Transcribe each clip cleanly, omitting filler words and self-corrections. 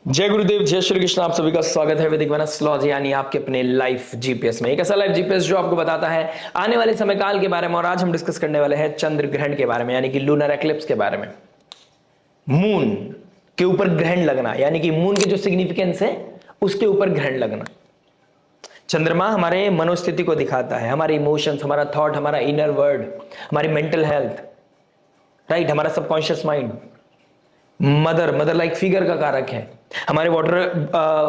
जय गुरुदेव, जय श्री कृष्ण। आप सभी का स्वागत है वैदिक एस्ट्रोलॉजी यानी आपके अपने लाइफ जीपीएस में। एक ऐसा लाइफ जीपीएस जो आपको बताता है आने वाले समय काल के बारे में। और आज हम डिस्कस करने वाले हैं चंद्र ग्रहण के बारे में, यानी कि लूनर एक्लिप्स के बारे में। मून के ऊपर ग्रहण लगना, यानी कि मून की जो सिग्निफिकेंस है उसके ऊपर ग्रहण लगना। चंद्रमा हमारे मनोस्थिति को दिखाता है, हमारे इमोशंस, हमारा थॉट, हमारा इनर वर्ल्ड, हमारी मेंटल हेल्थ, राइट, हमारा subconscious mind. Mother like figure का कारक है। हमारे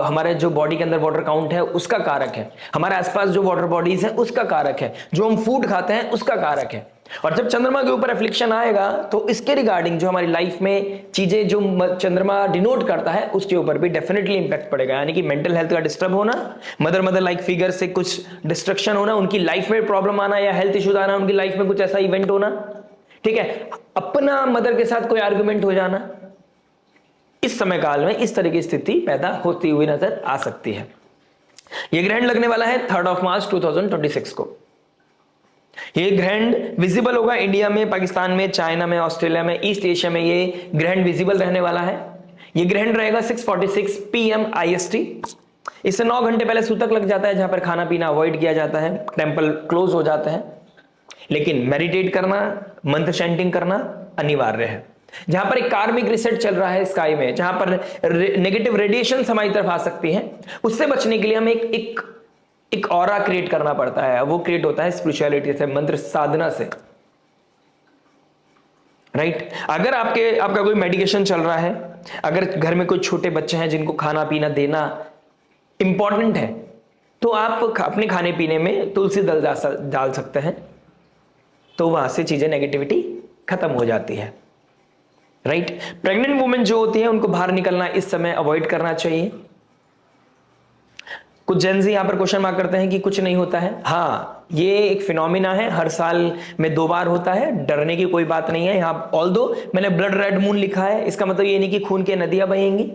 हमारे जो बॉडी के अंदर वाटर काउंट है उसका कारक है। हमारे आसपास जो वाटर बॉडीज है उसका कारक है। जो हम फूड खाते हैं उसका कारक है। और जब चंद्रमा के ऊपर एफ्लिक्शन आएगा तो इसके रिगार्डिंग जो हमारी लाइफ में चीजें जो चंद्रमा डिनोट करता है उसके ऊपर भी डेफिनेटली इंपैक्ट पड़ेगा। यानी कि मेंटल हेल्थ का डिस्टर्ब होना, मदर लाइक फिगर से कुछ डिस्ट्रक्शन होना, उनकी लाइफ में प्रॉब्लम आना या हेल्थ इश्यूज आना, उनकी लाइफ में कुछ ऐसा इवेंट होना, ठीक है, अपना मदर के साथ कोई आर्गुमेंट हो जाना, इस समय काल में इस तरह की स्थिति पैदा होती हुई नजर आ सकती है। यह ग्रहण लगने वाला है 3 मार्च 2026 को। यह ग्रहण विजिबल होगा इंडिया में, पाकिस्तान में, चाइना में, ऑस्ट्रेलिया में, ईस्ट एशिया में यह ग्रहण विजिबल रहने वाला है। यह ग्रहण रहेगा 6:46 PM IST। इससे 9 घंटे पहले सूतक लग जाता है, जहां पर खाना पीना अवॉइड किया जाता है, टेंपल क्लोज हो जाते हैं। लेकिन मेडिटेट करना, मंत्र चैंटिंग करना अनिवार्य है। जहां पर एक कार्मिक रिसेट चल रहा है स्काई में, जहां पर नेगेटिव रेडिएशन हमारी तरफ आ सकती है, उससे बचने के लिए हमें एक ऑरा क्रिएट करना पड़ता है। वो क्रिएट होता है स्पिरिचुअलिटी से, मंत्र साधना से, राइट। अगर आपका कोई मेडिकेशन चल रहा है, अगर घर में कोई छोटे बच्चे हैं जिनको खाना पीना देना इंपॉर्टेंट है, तो आप अपने खाने पीने में तुलसी दल डाल सकते हैं, तो वहां से चीजें नेगेटिविटी खत्म हो जाती है, राइट। प्रेग्नेंट वुमेन जो होती है उनको बाहर निकलना इस समय अवॉइड करना चाहिए। कुछ जेंजी यहां पर क्वेश्चन मार्क करते हैं कि कुछ नहीं होता है। हाँ, ये एक फिनोमिना है, हर साल में 2 बार होता है, डरने की कोई बात नहीं है। यहाँ ऑल्दो मैंने ब्लड रेड मून लिखा है, इसका मतलब ये नहीं कि खून की नदियां बहेंगी।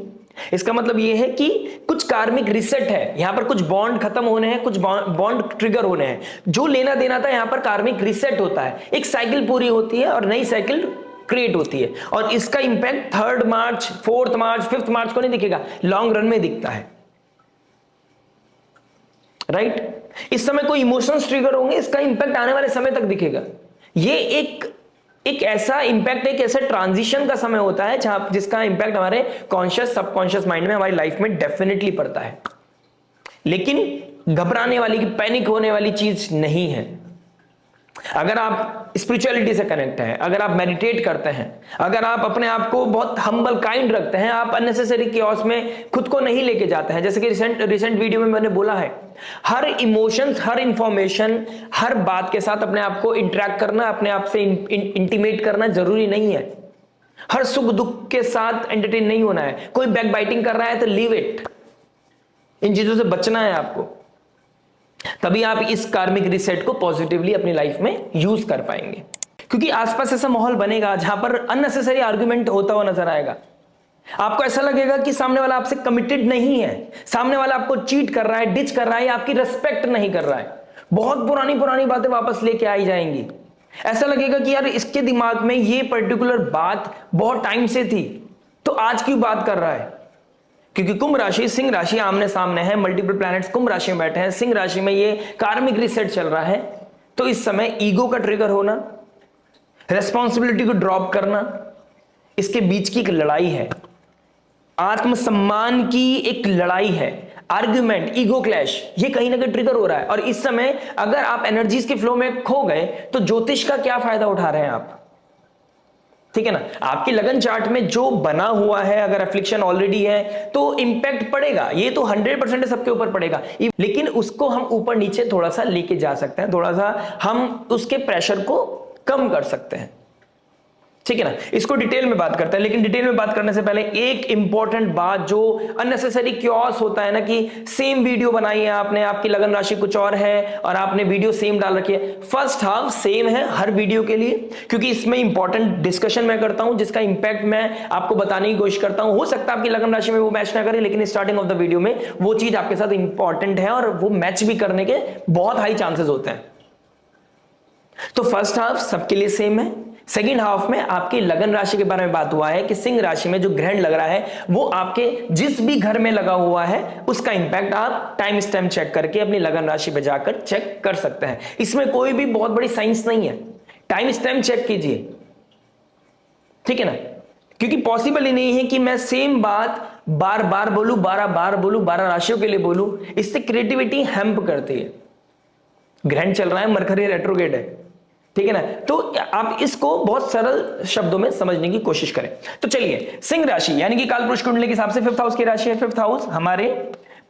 इसका मतलब ये है कि कुछ कार्मिक रिसेट है, यहां पर कुछ बॉन्ड खत्म होने हैं, कुछ बॉन्ड ट्रिगर होने हैं। जो लेना देना था यहां पर कार्मिक रिसेट होता है, एक साइकिल पूरी होती है और नई साइकिल क्रिएट होती है। और इसका इंपैक्ट 3 मार्च, 4 मार्च, 5 मार्च को नहीं दिखेगा, लॉन्ग रन में दिखता है, राइट। इस समय कोई इमोशंस ट्रिगर होंगे, इसका इंपैक्ट आने वाले समय तक दिखेगा। ये एक ऐसा इंपैक्ट, एक ऐसा ट्रांजिशन का समय होता है जिसका इंपैक्ट हमारे कॉन्शियस सबकॉन्शियस माइंड में, हमारी लाइफ में डेफिनेटली पड़ता है। लेकिन घबराने वाली, पैनिक होने वाली चीज नहीं है। अगर आप स्पिरिचुअलिटी से कनेक्ट हैं, अगर आप मेडिटेट करते हैं, अगर आप अपने आप को बहुत हम्बल काइंड रखते हैं, आप अननेसेसरी कियोस में खुद को नहीं लेके जाते हैं, जैसे कि रिसेंट वीडियो में मैंने बोला है, हर इमोशंस, हर इंफॉर्मेशन, हर बात के साथ अपने आप को इंटरेक्ट करना, अपने आप से इंटीमेट करना जरूरी नहीं है। हर सुख दुख के साथ एंटरटेन नहीं होना है। कोई बैक बाइटिंग कर रहा है तो लीव इट। इन चीजों से बचना है आपको, तभी आप इस कार्मिक रिसेट को पॉजिटिवली अपनी लाइफ में यूज कर पाएंगे। क्योंकि आसपास ऐसा माहौल बनेगा जहां पर अननेसेसरी आर्गुमेंट होता हुआ नजर आएगा। आपको ऐसा लगेगा कि सामने वाला आपसे कमिटेड नहीं है, सामने वाला आपको चीट कर रहा है, डिच कर रहा है, आपकी रिस्पेक्ट नहीं कर रहा है। बहुत पुरानी बातें वापस लेके आई जाएंगी। ऐसा लगेगा कि यार इसके दिमाग में ये पर्टिकुलर बात बहुत टाइम से थी, तो आज क्यों बात कर रहा है। क्योंकि कुंभ राशि, सिंह राशि आमने सामने है, मल्टीपल प्लैनेट्स कुंभ राशि में बैठे हैं, सिंह राशि में ये कार्मिक रिसेट चल रहा है। तो इस समय ईगो का ट्रिगर होना, रेस्पॉन्सिबिलिटी को ड्रॉप करना, इसके बीच की एक लड़ाई है, आत्मसम्मान की एक लड़ाई है, आर्ग्यूमेंट, ईगो क्लैश, ये कहीं ना कहीं ट्रिगर हो रहा है। और इस समय अगर आप एनर्जीज के फ्लो में खो गए तो ज्योतिष का क्या फायदा उठा रहे हैं आप, ठीक है ना। आपकी लगन चार्ट में जो बना हुआ है, अगर एफ्लिक्शन ऑलरेडी है तो इंपैक्ट पड़ेगा, ये तो 100% सबके ऊपर पड़ेगा। लेकिन उसको हम ऊपर नीचे थोड़ा सा लेके जा सकते हैं, थोड़ा सा हम उसके प्रेशर को कम कर सकते हैं, ठीक है ना। इसको डिटेल में बात करते हैं, लेकिन डिटेल में बात करने से पहले एक इंपॉर्टेंट बात, जो अननेसेसरी क्योस होता है ना कि सेम वीडियो बनाई है आपने, आपकी लगन राशि कुछ और है और आपने वीडियो सेम डाल रखी है। फर्स्ट हाफ सेम है हर वीडियो के लिए, क्योंकि इसमें इंपॉर्टेंट डिस्कशन मैं करता हूं जिसका इंपैक्ट मैं आपको बताने की कोशिश करता हूं। हो सकता है आपकी लगन राशि में वो मैच ना करे, लेकिन स्टार्टिंग ऑफ द वीडियो में वो चीज आपके साथ इंपॉर्टेंट है और वो मैच भी करने के बहुत हाई चांसेस होते हैं। तो फर्स्ट हाफ सबके लिए सेम है, सेकंड हाफ में आपकी लगन राशि के बारे में बात हुआ है कि सिंह राशि में जो ग्रहण लग रहा है वो आपके जिस भी घर में लगा हुआ है उसका इंपैक्ट आप टाइम स्टैम्प चेक करके अपनी लगन राशि पे जाकर चेक कर सकते हैं। इसमें कोई भी बहुत बड़ी साइंस नहीं है, टाइम स्टैम्प चेक कीजिए, ठीक है ना, क्योंकि पॉसिबल ही नहीं है कि मैं सेम बात बार बार बोलूं, 12 बार बोलूं, 12 राशियों के लिए बोलूं, इससे क्रिएटिविटी हेम्प करती है। ग्रहण चल रहा है, मरकरी रेट्रोगेट है, ठीक है ना, तो आप इसको बहुत सरल शब्दों में समझने की कोशिश करें। तो चलिए, सिंह राशि यानी कि कालपुरुष कुंडली के हिसाब से 5th हाउस की राशि है। 5th हाउस हमारे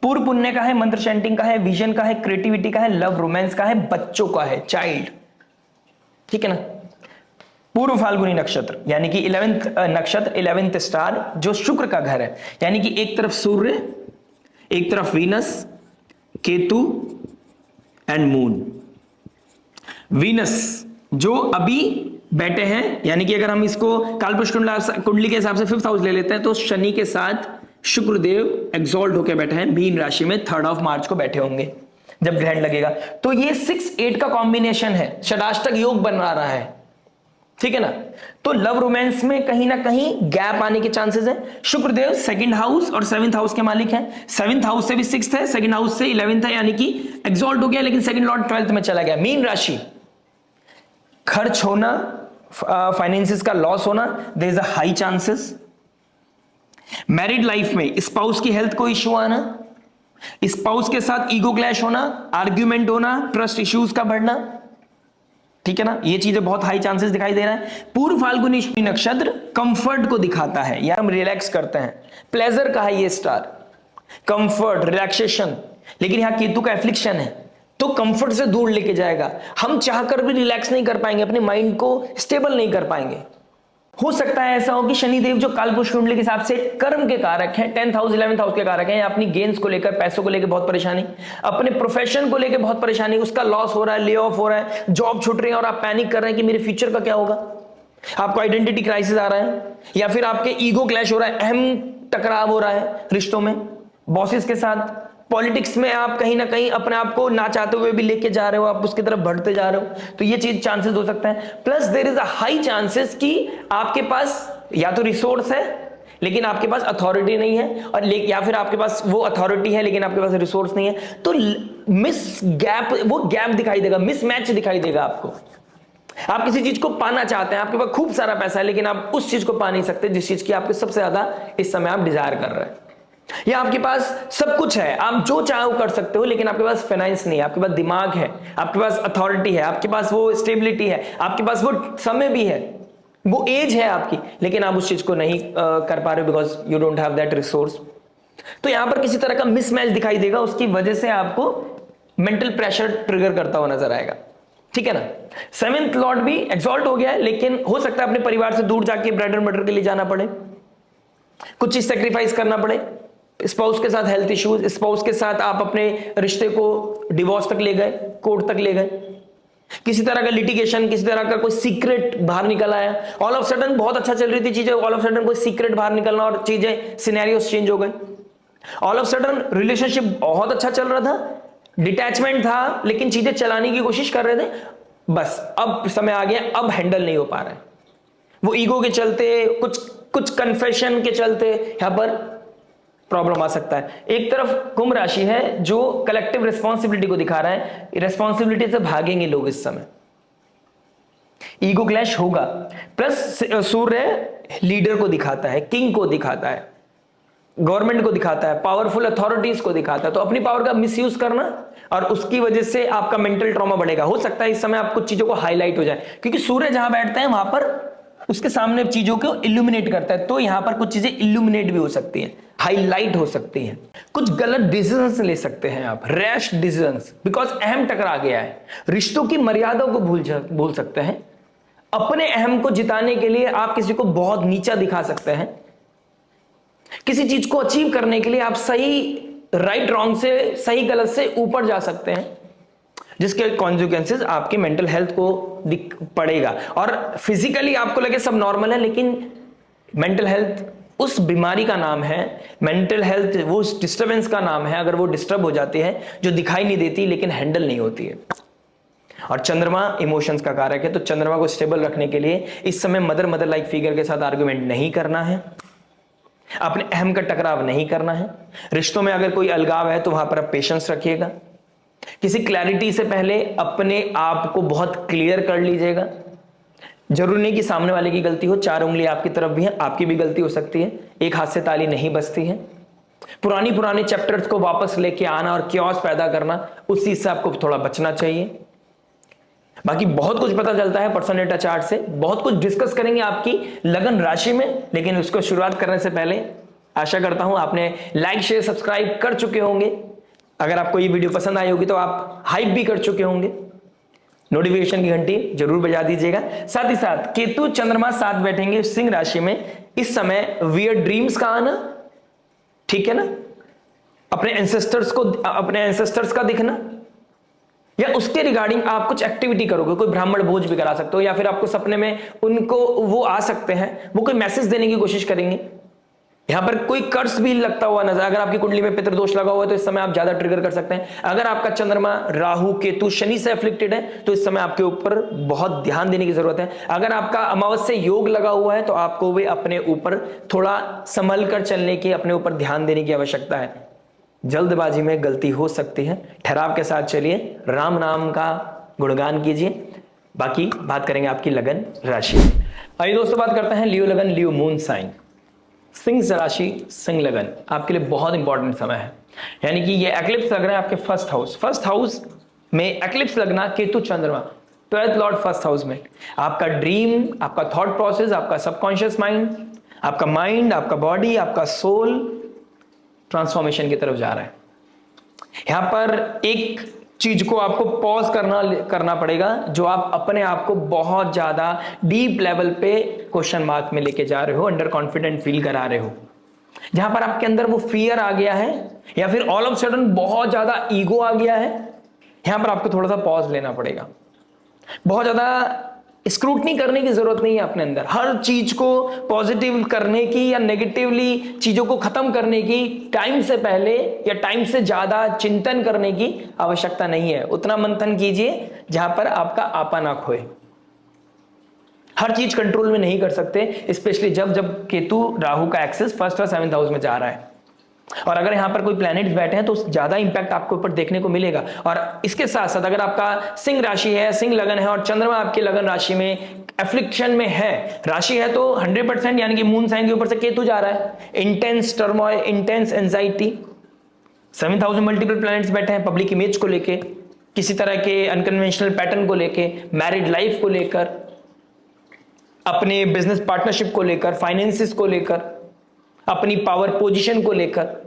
पूर्व पुण्य का है, मंत्र चैंटिंग का है, विजन का है, क्रिएटिविटी का है, लव रोमांस का है, बच्चों का है, चाइल्ड, ठीक है ना। पूर्व फाल्गुनी नक्षत्र यानी कि 11th नक्षत्र, 11th स्टार जो शुक्र का घर है, यानी कि एक तरफ सूर्य, एक तरफ Venus, Ketu and moon. Venus जो अभी बैठे हैं, यानी कि अगर हम इसको कालपुरुष कुंडली के हिसाब से 5th हाउस ले लेते हैं तो शनि के साथ शुक्रदेव एग्जॉल्ट होकर बैठे हैं मीन राशि में, 3rd मार्च को बैठे होंगे जब ग्रहण लगेगा। तो ये 6-8 का कॉम्बिनेशन है, षडाष्टक योग बन रहा है, ठीक है ना। तो लव रोमांस में कहीं ना कहीं गैप आने के चांसेस है। शुक्रदेव 2nd हाउस और 7th हाउस के मालिक हैं, 7th हाउस से भी 6th है, 2nd हाउस से 11th है, यानी कि एग्जॉल्ट हो गया, लेकिन 2nd लॉर्ड 12th में चला गया। मीन राशि, खर्च होना, फाइनेंसिस का लॉस होना, there is a high chances. Married life में स्पाउस की हेल्थ को इश्यू आना, स्पाउस के साथ ईगो क्लैश होना, आर्ग्यूमेंट होना, ट्रस्ट इश्यूज का बढ़ना, ठीक है ना, ये चीजें बहुत हाई चांसेस दिखाई दे रहा है। पूर्व फाल्गुनी नक्षत्र कंफर्ट को दिखाता है, या हम रिलैक्स करते हैं, प्लेजर का है ये स्टार, कंफर्ट, रिलैक्सेशन, लेकिन यहां केतु का एफ्लिक्शन है तो कंफर्ट से दूर लेके जाएगा। हम चाहकर भी रिलैक्स नहीं कर पाएंगे, अपने माइंड को स्टेबल नहीं कर पाएंगे। हो सकता है ऐसा हो कि शनिदेव जो कालपुरुष कुंडली के हिसाब से कर्म के कारक हैं, 10th हाउस 11th हाउस के कारक हैं, अपनी गेन्स को लेकर, पैसों को लेकर बहुत परेशानी, अपने प्रोफेशन को लेकर बहुत परेशानी, उसका लॉस हो रहा है, ले ऑफ हो रहा है, जॉब छूट रही है और आप पैनिक कर रहे हैं कि मेरे फ्यूचर का क्या होगा, आपको आइडेंटिटी क्राइसिस आ रहा है, या फिर आपके ईगो क्लैश हो रहा है, अहम टकराव हो रहा है रिश्तों में, बॉसेस के साथ, पॉलिटिक्स में आप कहीं ना कहीं अपने आप को ना चाहते हुए भी लेके जा रहे हो, आप उसकी तरफ बढ़ते जा रहे हो, तो ये चीज चांसेस हो सकता है। Plus there is a high chances कि आपके पास या तो रिसोर्स है लेकिन आपके पास अथॉरिटी नहीं है, और या फिर आपके पास वो अथॉरिटी है लेकिन आपके पास रिसोर्स नहीं है, तो मिस गैप, वो गैप दिखाई देगा, मिसमैच दिखाई देगा आपको। आप किसी चीज को पाना चाहते हैं, आपके पास खूब सारा पैसा है लेकिन आप उस चीज को पा नहीं सकते जिस चीज की आपके सबसे ज्यादा इस समय आप डिजायर कर रहे हैं, या आपके पास सब कुछ है, आप जो चाहो कर सकते हो, लेकिन आपके पास फाइनेंस नहीं है, आपके पास दिमाग है, आपके पास अथॉरिटी है, आपके पास वो स्टेबिलिटी है, आपके पास वो समय भी है, वो एज है आपकी, लेकिन आप उस चीज को नहीं कर पा रहे हो because you don't have that resource. तो यहां पर किसी तरह का मिसमैच दिखाई देगा, उसकी वजह से आपको मेंटल प्रेशर ट्रिगर करता हुआ नजर आएगा, ठीक है ना। 7th लॉर्ड भी एग्जॉल्ट हो गया है, लेकिन हो सकता है अपने परिवार से दूर जाके ब्रेड एंड बटर के लिए जाना पड़े, कुछ चीज सेक्रीफाइस करना पड़े, स्पाउस के साथ हेल्थ इश्यूज, स्पाउस के साथ आप अपने रिश्ते को डिवोर्स तक ले गए, कोर्ट तक ले गए, किसी तरह का लिटिगेशन, किसी तरह का कोई सीक्रेट बाहर निकल आया, ऑल ऑफ सडन बहुत अच्छा चल रही थी चीजें, ऑल ऑफ सडन कोई सीक्रेट बाहर निकलना और चीजें सिनेरियोस चेंज हो गए, ऑल ऑफ सडन रिलेशनशिप बहुत अच्छा चल रहा था, डिटैचमेंट था लेकिन चीजें चलाने की कोशिश कर रहे थे, बस अब समय आ गया, अब हैंडल नहीं हो पा रहा है, वो ईगो के चलते, कुछ कन्फेशन के चलते यहां पर प्रॉब्लम आ सकता है। एक तरफ कुंभ राशि है जो कलेक्टिव रिस्पॉन्सिबिलिटी को दिखा रहा है, रिस्पॉन्सिबिलिटी से भागेंगे लोग इस समय, ईगो क्लैश होगा। प्लस सूर्य लीडर को दिखाता है, किंग को दिखाता है, गवर्नमेंट को दिखाता है, पावरफुल अथॉरिटीज को दिखाता है, तो अपनी पावर का मिसयूज करना और उसकी वजह से आपका मेंटल ट्रॉमा बढ़ेगा। हो सकता है इस समय आप कुछ चीजों को हाईलाइट हो जाए, क्योंकि सूर्य जहां बैठता है वहां पर उसके सामने चीजों को इल्यूमिनेट करता है, तो यहां पर कुछ चीजें इल्यूमिनेट भी हो सकती हैं, हाईलाइट हो सकती हैं, कुछ गलत डिसीजंस ले सकते हैं आप, रैश डिसीजंस, बिकॉज अहम टकरा गया है, रिश्तों की मर्यादा को भूल सकते हैं, अपने अहम को जिताने के लिए आप किसी को बहुत नीचा दिखा सकते हैं, किसी चीज को अचीव करने के लिए आप सही राइट रॉन्ग से, सही गलत से ऊपर जा सकते हैं, जिसके कॉन्सिक्वेंसेस आपके मेंटल हेल्थ को पड़ेगा। और फिजिकली आपको लगे सब नॉर्मल है, लेकिन मेंटल हेल्थ उस बीमारी का नाम है, मेंटल हेल्थ वो डिस्टर्बेंस का नाम है, अगर वो डिस्टर्ब हो जाती है जो दिखाई नहीं देती लेकिन हैंडल नहीं होती है। और चंद्रमा इमोशंस का कारक है, तो चंद्रमा को स्टेबल रखने के लिए इस समय मदर लाइक फिगर के साथ आर्गुमेंट नहीं करना है, अपने अहम का टकराव नहीं करना है। रिश्तों में अगर कोई अलगाव है तो वहां पर आप पेशेंस रखिएगा। किसी क्लैरिटी से पहले अपने आप को बहुत क्लियर कर लीजिएगा। जरूरी नहीं कि सामने वाले की गलती हो, 4 उंगली आपकी तरफ भी है, आपकी भी गलती हो सकती है, एक हाथ से ताली नहीं बजती है। पुरानी चैप्टर्स को वापस लेके आना और क्योस पैदा करना, उस चीज से आपको थोड़ा बचना चाहिए। बाकी बहुत कुछ पता चलता है पर्सनल डेटा चार्ट से, बहुत कुछ डिस्कस करेंगे आपकी लगन राशि में, लेकिन उसको शुरुआत करने से पहले आशा करता हूं आपने लाइक शेयर सब्सक्राइब कर चुके होंगे। अगर आपको ये वीडियो पसंद आई होगी तो आप हाइप भी कर चुके होंगे। नोटिफिकेशन की घंटी जरूर बजा दीजिएगा। साथ ही साथ केतु चंद्रमा साथ बैठेंगे सिंह राशि में, इस समय वियर्ड ड्रीम्स का आना, ठीक है ना, अपने एंसेस्टर्स का दिखना, या उसके रिगार्डिंग आप कुछ एक्टिविटी करोगे, कोई ब्राह्मण भोज भी करा सकते हो, या फिर आपको सपने में उनको वो आ सकते हैं, वो कोई मैसेज देने की कोशिश करेंगे। यहां पर कोई कर्स भी लगता हुआ नजर, अगर आपकी कुंडली में पितृदोष लगा हुआ है तो इस समय आप ज्यादा ट्रिगर कर सकते हैं। अगर आपका चंद्रमा राहु केतु शनि से अफ्लिक्टेड है तो इस समय आपके ऊपर बहुत ध्यान देने की जरूरत है। अगर आपका अमावस्या योग लगा हुआ है तो आपको भी अपने ऊपर थोड़ा संभल कर चलने की, अपने ऊपर ध्यान देने की आवश्यकता है। जल्दबाजी में गलती हो सकती है, ठहराव के साथ चलिए, राम नाम का गुणगान कीजिए। बाकी बात करेंगे आपकी लगन राशि। आइए दोस्तों बात करते हैं लियो लगन, लियो मून साइन। सिंह राशि सिंह लगन आपके लिए बहुत इंपॉर्टेंट समय है, यानी कि ये एक्लिप्स लग रहा है आपके फर्स्ट हाउस में एक्लिप्स लगना, केतु चंद्रमा 12th लॉर्ड फर्स्ट हाउस में। आपका ड्रीम, आपका थॉट प्रोसेस, आपका सबकॉन्शियस माइंड, आपका बॉडी, आपका सोल ट्रांसफॉर्मेशन की तरफ जा रहा है। यहां पर एक चीज को आपको पॉज करना पड़ेगा, जो आप अपने आप को बहुत ज्यादा डीप लेवल पे क्वेश्चन मार्क में लेके जा रहे हो, अंडर कॉन्फिडेंट फील करा रहे हो। जहां पर आपके अंदर वो फियर आ गया है या फिर ऑल ऑफ सडन बहुत ज्यादा ईगो आ गया है, यहां पर आपको थोड़ा सा पॉज लेना पड़ेगा। बहुत ज्यादा स्क्रूटनी करने की जरूरत नहीं है अपने अंदर, हर चीज को पॉजिटिव करने की या नेगेटिवली चीजों को खत्म करने की टाइम से पहले या टाइम से ज्यादा चिंतन करने की आवश्यकता नहीं है। उतना मंथन कीजिए जहां पर आपका आपा ना खोए। हर चीज कंट्रोल में नहीं कर सकते, स्पेशली जब केतु राहु का एक्सेस फर्स्ट और 7th हाउस में जा रहा है, और अगर यहां पर कोई प्लैनेट्स बैठे हैं तो ज्यादा इंपैक्ट आपको ऊपर देखने को मिलेगा। और इसके साथ साथ अगर आपका सिंह राशि है, सिंह लगन है और चंद्रमा आपकी लगन राशि में एफ्लिक्शन में है, राशि है तो 100% यानी कि मून साइन के ऊपर से केतु जा रहा है। Intense turmoil, intense anxiety, 7th house में मल्टीपल प्लैनेट्स बैठे हैं, पब्लिक इमेज को लेके, किसी तरह के अनकन्वेंशनल पैटर्न को लेके, मैरिड लाइफ को लेकर, अपने बिजनेस पार्टनरशिप को लेकर, फाइनेंसिस को लेकर, अपनी पावर पोजीशन को लेकर।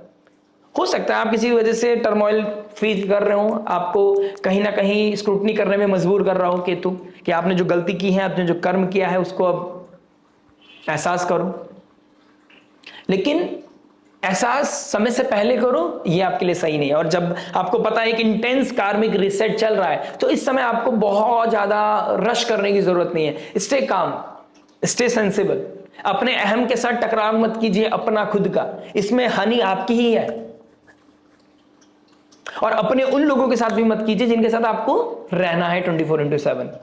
हो सकता है आप किसी वजह से टर्मोइल फील कर रहे हो, आपको कहीं ना कहीं स्क्रूटनी करने में मजबूर कर रहा हो केतु, कि आपने जो गलती की है, आपने जो कर्म किया है उसको अब एहसास करो। लेकिन एहसास समय से पहले करो, ये आपके लिए सही नहीं है। और जब आपको पता है कि इंटेंस कार्मिक रीसेट चल रहा है तो इस समय आपको बहुत ज्यादा रश करने की जरूरत नहीं है। स्टे काम, स्टे सेंसिबल, अपने अहम के साथ टकराव मत कीजिए, अपना खुद का, इसमें हानि आपकी ही है। और अपने उन लोगों के साथ भी मत कीजिए जिनके साथ आपको रहना है 24/7।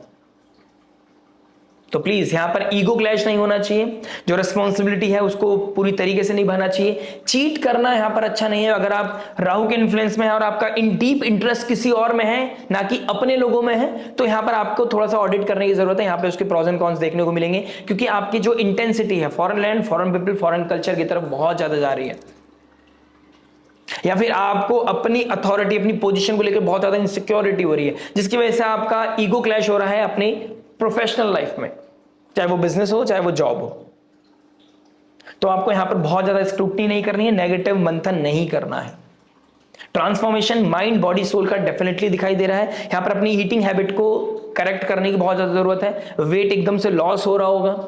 तो प्लीज यहां पर ईगो क्लैश नहीं होना चाहिए, जो रिस्पॉन्सिबिलिटी है उसको पूरी तरीके से निभाना चाहिए। चीट करना यहां पर अच्छा नहीं है। अगर आप राहु के इन्फ्लुएंस में है और आपका इन डीप इंटरेस्ट किसी और में है ना कि अपने लोगों में है, तो यहां पर आपको थोड़ा सा ऑडिट करने की जरूरत है। यहां पे उसके प्रॉज एंड कॉन्स देखने को मिलेंगे, क्योंकि आपकी जो इंटेंसिटी है foreign land, foreign people, foreign culture की तरफ बहुत ज्यादा जा रही है, या फिर आपको अपनी अथॉरिटी, अपनी पोजीशन को लेकर बहुत ज्यादा इनसिक्योरिटी हो रही है, जिसकी वजह से आपका ईगो क्लैश हो रहा है अपनी प्रोफेशनल लाइफ में, चाहे वो बिजनेस हो चाहे वो जॉब हो। तो आपको यहां पर बहुत ज्यादा स्क्रूटनी नहीं करनी है, नेगेटिव मंथन नहीं करना है। ट्रांसफॉर्मेशन माइंड बॉडी सोल का डेफिनेटली दिखाई दे रहा है। यहां पर अपनी ईटिंग हैबिट को करेक्ट करने की बहुत ज्यादा जरूरत है। वेट एकदम से लॉस हो रहा होगा,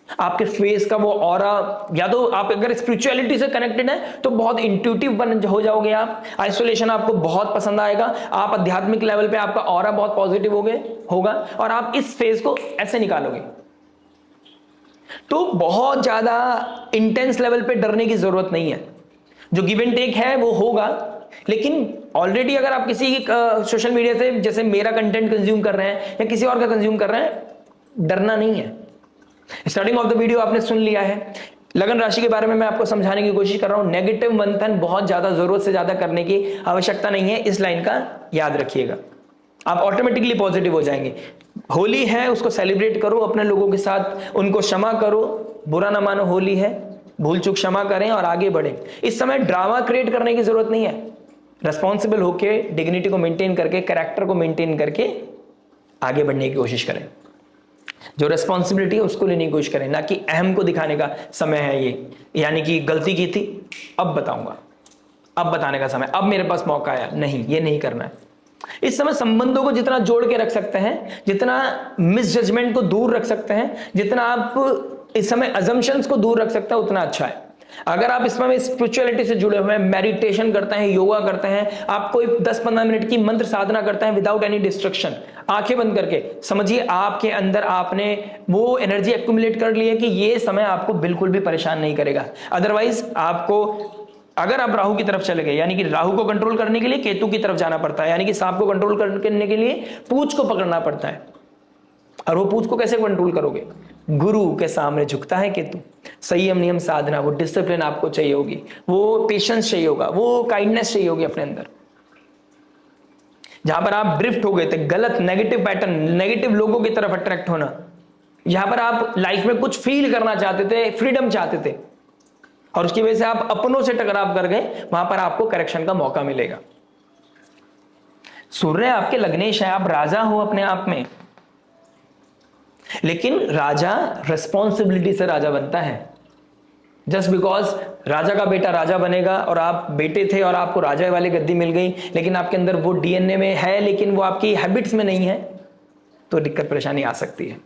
आपके फेस का वो ऑरा, या तो आप अगर स्पिरिचुअलिटी से कनेक्टेड है तो बहुत इंट्यूटिव हो जाओगे आप। आइसोलेशन आपको बहुत पसंद आएगा, आप आध्यात्मिक लेवल पे आपका ऑरा बहुत पॉजिटिव होगा और आप इस फेज को ऐसे निकालोगे। तो बहुत ज्यादा इंटेंस लेवल पे डरने की जरूरत नहीं है। जो गिव एंड टेक है वो होगा, लेकिन ऑलरेडी अगर आप किसी सोशल मीडिया से जैसे मेरा कंटेंट कंज्यूम कर रहे हैं या किसी और का कंज्यूम कर रहे हैं, डरना नहीं है। स्टार्टिंग ऑफ द वीडियो आपने सुन लिया है, लगन राशि के बारे में मैं आपको समझाने की कोशिश कर रहा हूं। नेगेटिव मंथन बहुत ज्यादा जरूरत से ज्यादा करने की आवश्यकता नहीं है, इस लाइन का याद रखिएगा, आप ऑटोमेटिकली पॉजिटिव हो जाएंगे। होली है, उसको सेलिब्रेट करो अपने लोगों के साथ, उनको क्षमा करो, बुरा ना मानो, होली है, भूल चूक क्षमा करें और आगे बढ़ें। इस समय ड्रामा क्रिएट करने की जरूरत नहीं है, रेस्पॉन्सिबल होके डिग्निटी को मेंटेन करके, कैरेक्टर को मेंटेन करके आगे बढ़ने की कोशिश करें। जो रेस्पॉन्सिबिलिटी है उसको लेने की कोशिश करें, ना कि अहम को दिखाने का समय है ये, यानी कि गलती की थी अब बताऊंगा, अब बताने का समय, अब मेरे पास मौका आया, नहीं, ये नहीं करना है। इस समय संबंधों को जितना जोड़ के रख सकते हैं, जितना मिस जजमेंट को दूर रख सकते हैं, जितना आप इस समय अजम्पशंस को दूर रख सकते हैं, उतना अच्छा है। अगर आप इस समय स्पिरिचुअलिटी से जुड़े हुए हैं, मेडिटेशन करते हैं, योगा करते हैं, आप कोई 10-15 मिनट की मंत्र साधना करते हैं विदाउट एनी डिस्ट्रक्शन, आंखें बंद करके, समझिए आपके अंदर आपने वो एनर्जी एक्यूमुलेट कर ली है कि ये समय आपको बिल्कुल भी परेशान नहीं करेगा। अदरवाइज आपको, अगर आप राहु की तरफ चले गए, यानी कि राहु को कंट्रोल करने के लिए केतु की तरफ जाना पड़ता है, यानी कि सांप को कंट्रोल करने के लिए पूंछ को पकड़ना पड़ता है। और वो पूंछ को कैसे कंट्रोल करोगे? गुरु के सामने झुकता है केतु। संयम, नियम, साधना, वो डिसिप्लिन आपको चाहिए होगी, वो पेशेंस चाहिए होगा, वो काइंडनेस चाहिए होगी अपने अंदर। जहां पर आप ड्रिफ्ट हो गए थे, गलत नेगेटिव पैटर्न, नेगेटिव लोगों की तरफ अट्रैक्ट होना, जहां पर आप लाइफ में कुछ फील करना चाहते थे, फ्रीडम चाहते थे, और उसकी वजह से आप अपनों से टकराव कर गए, वहां पर आपको करेक्शन का मौका मिलेगा। सूर्य आपके लग्नेश है, आप राजा हो अपने आप में, लेकिन राजा रिस्पॉन्सिबिलिटी से राजा बनता है। जस्ट बिकॉज राजा का बेटा राजा बनेगा और आप बेटे थे और आपको राजा वाली गद्दी मिल गई, लेकिन आपके अंदर वो डीएनए में है लेकिन वो आपकी हैबिट्स में नहीं है, तो दिक्कत परेशानी आ सकती है,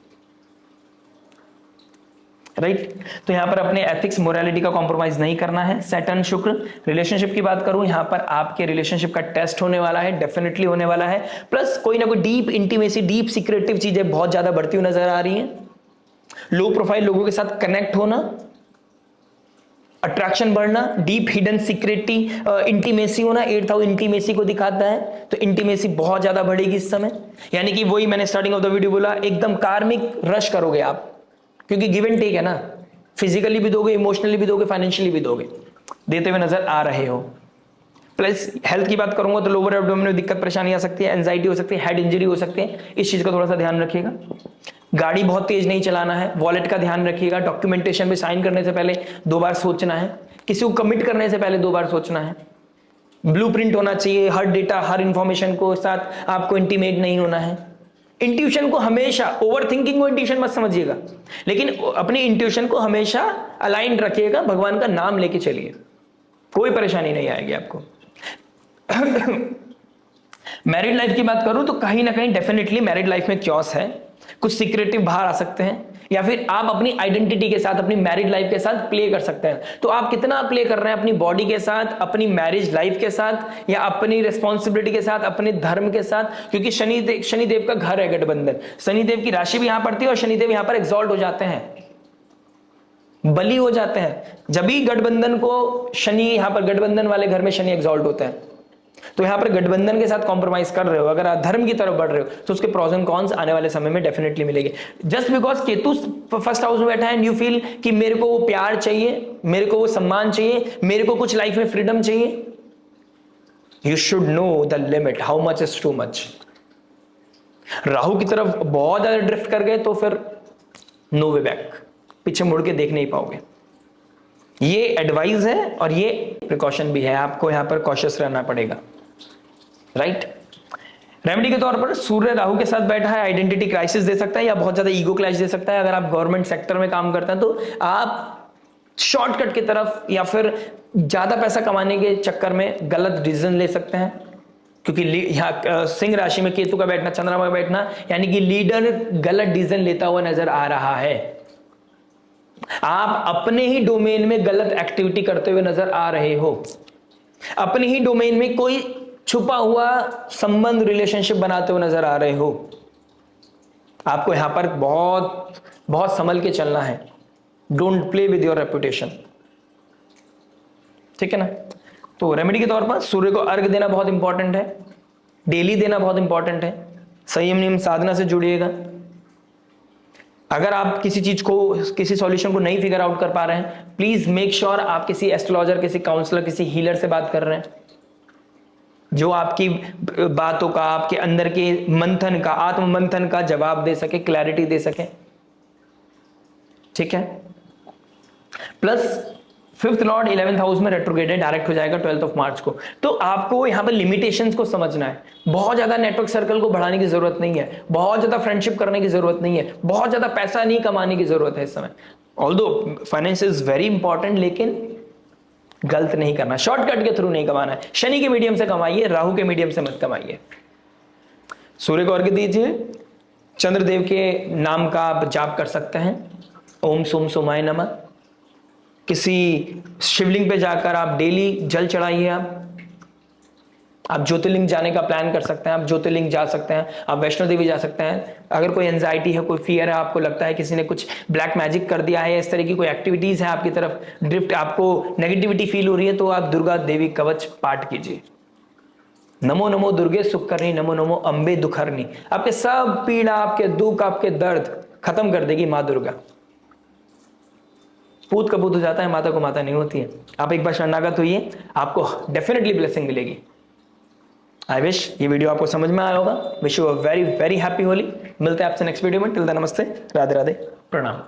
राइट। तो यहां पर अपने एथिक्स, मोरालिटी का कॉम्प्रोमाइज नहीं करना है। सैटर्न शुक्र, रिलेशनशिप की बात करूं, यहां पर आपके रिलेशनशिप का टेस्ट होने वाला है, डेफिनेटली होने वाला है। प्लस कोई ना कोई डीप इंटीमेसी, डीप सीक्रेटिव चीजें बहुत ज्यादा बढ़ती हुई नजर आ रही हैं। लो प्रोफाइल लोगों के साथ कनेक्ट होना, अट्रैक्शन बढ़ना, डीप हिडन सीक्रेटी इंटीमेसी होना, 8th हाउस इंटीमेसी को दिखाता है, तो इंटीमेसी बहुत ज्यादा बढ़ेगी इस समय। यानी कि वही मैंने स्टार्टिंग ऑफ द वीडियो बोला, एकदम कार्मिक रश करोगे आप, क्योंकि गिव एंड टेक है ना, फिजिकली भी दोगे, इमोशनली भी दोगे, फाइनेंशियली भी दोगे, देते हुए नजर आ रहे हो। प्लस हेल्थ की बात करूंगा तो लोअर एब्डोमेन में दिक्कत परेशानी आ सकती है, एंजाइटी हो सकती है, हेड इंजरी हो सकती है, इस चीज का थोड़ा सा ध्यान रखिएगा। गाड़ी बहुत तेज नहीं चलाना है, वॉलेट का ध्यान रखिएगा, डॉक्यूमेंटेशन में साइन करने से पहले 2 बार सोचना है, किसी को कमिट करने से पहले 2 बार सोचना है। ब्लूप्रिंट होना चाहिए, हर डेटा, हर इंफॉर्मेशन को साथ आपको इंटीमेट नहीं होना है। इंट्यूशन को हमेशा, ओवर थिंकिंग को इंट्यूशन मत समझिएगा, लेकिन अपनी इंट्यूशन को हमेशा अलाइंड रखिएगा, भगवान का नाम लेके चलिए, कोई परेशानी नहीं आएगी आपको। मैरिड लाइफ की बात करूं तो कहीं ना कहीं डेफिनेटली मैरिड लाइफ में क्योस है, कुछ सीक्रेटिव बाहर आ सकते हैं, या फिर आप अपनी आइडेंटिटी के साथ, अपनी मैरिड लाइफ के साथ प्ले कर सकते हैं। तो आप कितना प्ले कर रहे हैं अपनी बॉडी के साथ, अपनी मैरिज लाइफ के साथ, या अपनी रिस्पॉन्सिबिलिटी के साथ, अपने धर्म के साथ, क्योंकि शनिदेव का घर है गठबंधन, शनिदेव की राशि भी यहां पड़ती है और शनिदेव यहां पर एग्जॉल्ट हो जाते हैं, बली हो जाते हैं। जब भी गठबंधन को शनि, यहां पर गठबंधन वाले घर में शनि एग्जॉल्ट होते हैं, तो यहां पर गठबंधन के साथ कॉम्प्रोमाइज कर रहे हो, अगर आप धर्म की तरफ बढ़ रहे हो, तो उसके प्रोज एंड कॉन्स आने वाले समय में डेफिनेटली मिलेंगे। Just because Ketu first house में बैठा है एंड यू फील कि मेरे को वो प्यार चाहिए, मेरे को वो सम्मान चाहिए, मेरे को कुछ लाइफ में फ्रीडम चाहिए, you should know the limit, how much is too much. Rahu की तरफ बहुत ज्यादा ड्रिफ्ट कर गए तो फिर नो वे बैक, पीछे मुड़ के देख नहीं पाओगे। ये एडवाइस है और ये प्रिकॉशन भी है, आपको यहां पर कॉशियस रहना पड़ेगा, राइट। रेमेडी के तौर पर सूर्य राहु के साथ बैठा है, आइडेंटिटी क्राइसिस दे सकता है या बहुत ज्यादा ईगो क्लैश दे सकता है। अगर आप गवर्नमेंट सेक्टर में काम करते हैं तो आप शॉर्टकट की तरफ या फिर ज्यादा पैसा कमाने के चक्कर में गलत डिसीजन ले सकते हैं, क्योंकि यहाँ सिंह राशि में केतु का बैठना, चंद्रमा का बैठना, यानी कि लीडर गलत डिसीजन लेता हुआ नजर आ रहा है। आप अपने ही डोमेन में गलत एक्टिविटी करते हुए नजर आ रहे हो, अपने ही डोमेन में कोई छुपा हुआ संबंध, रिलेशनशिप बनाते हुए नजर आ रहे हो। आपको यहां पर बहुत बहुत संभल के चलना है। Don't play with your reputation, ठीक है ना। तो रेमेडी के तौर पर सूर्य को अर्घ देना बहुत इंपॉर्टेंट है, डेली देना बहुत इंपॉर्टेंट है। संयम नियम साधना से जुड़िएगा। अगर आप किसी चीज को, किसी सॉल्यूशन को नहीं फिगर आउट कर पा रहे हैं, प्लीज मेक श्योर आप किसी एस्ट्रोलॉजर, किसी काउंसलर, किसी हीलर से बात कर रहे हैं, जो आपकी बातों का, आपके अंदर के मंथन का, आत्म मंथन का जवाब दे सके, क्लैरिटी दे सके। ठीक है। Plus 5th Lord 11th house में रेट्रोग्रेड है, डायरेक्ट हो जाएगा 12th ऑफ मार्च को। तो आपको यहां पर लिमिटेशंस को समझना है। बहुत ज्यादा नेटवर्क सर्कल को बढ़ाने की जरूरत नहीं है, बहुत ज्यादा फ्रेंडशिप करने की जरूरत नहीं है, बहुत ज्यादा पैसा नहीं कमाने की जरूरत है इस समय। Although finance is very important, लेकिन गलत नहीं करना, शॉर्टकट के थ्रू नहीं कमाना है। शनि के मीडियम से कमाइए, राहु के मीडियम से मत कमाइए। सूर्य को अर्घ्य दीजिए। चंद्रदेव के नाम का आप जाप कर सकते हैं, ओम सोम सोमाय नमः। किसी शिवलिंग पे जाकर आप डेली जल चढ़ाइए। आप ज्योतिर्लिंग जाने का प्लान कर सकते हैं, आप ज्योतिर्लिंग जा सकते हैं, आप वैष्णो देवी जा सकते हैं। अगर कोई एंजाइटी है, कोई फियर है, आपको लगता है किसी ने कुछ ब्लैक मैजिक कर दिया है, इस तरह की कोई एक्टिविटीज है आपकी तरफ ड्रिफ्ट, आपको नेगेटिविटी फील हो रही है, तो आप दुर्गा देवी कवच पाठ कीजिए। नमो नमो दुर्गे सुखकर्णी, नमो नमो अंबे दुखहरणी। आपके सब पीड़ा, आपके दुख, आपके दर्द खत्म कर देगी माँ दुर्गा। पूत कपूत हो जाता है, माता को माता नहीं होती है। आप एक बार शरणागत होइए, आपको डेफिनेटली ब्लेसिंग मिलेगी। आई विश ये वीडियो आपको समझ में आया होगा। Wish you a very very happy Holi. मिलते हैं आपसे नेक्स्ट वीडियो में। टिल देन नमस्ते, राधे राधे, प्रणाम।